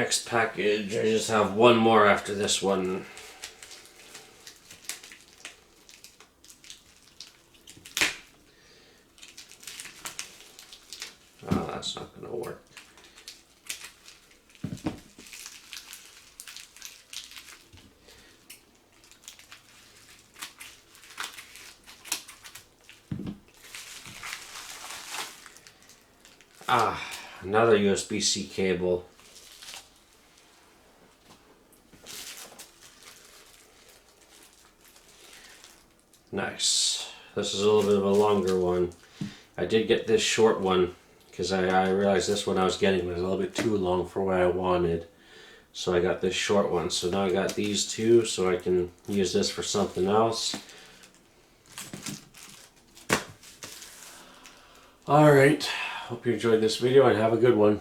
next package. I just have one more after this one. Oh, that's not going to work. Ah, another USB-C cable. Nice. This is a little bit of a longer one. I did get this short one because I realized this one I was getting was a little bit too long for what I wanted. So I got this short one. So now I got these two so I can use this for something else. Alright, hope you enjoyed this video and have a good one.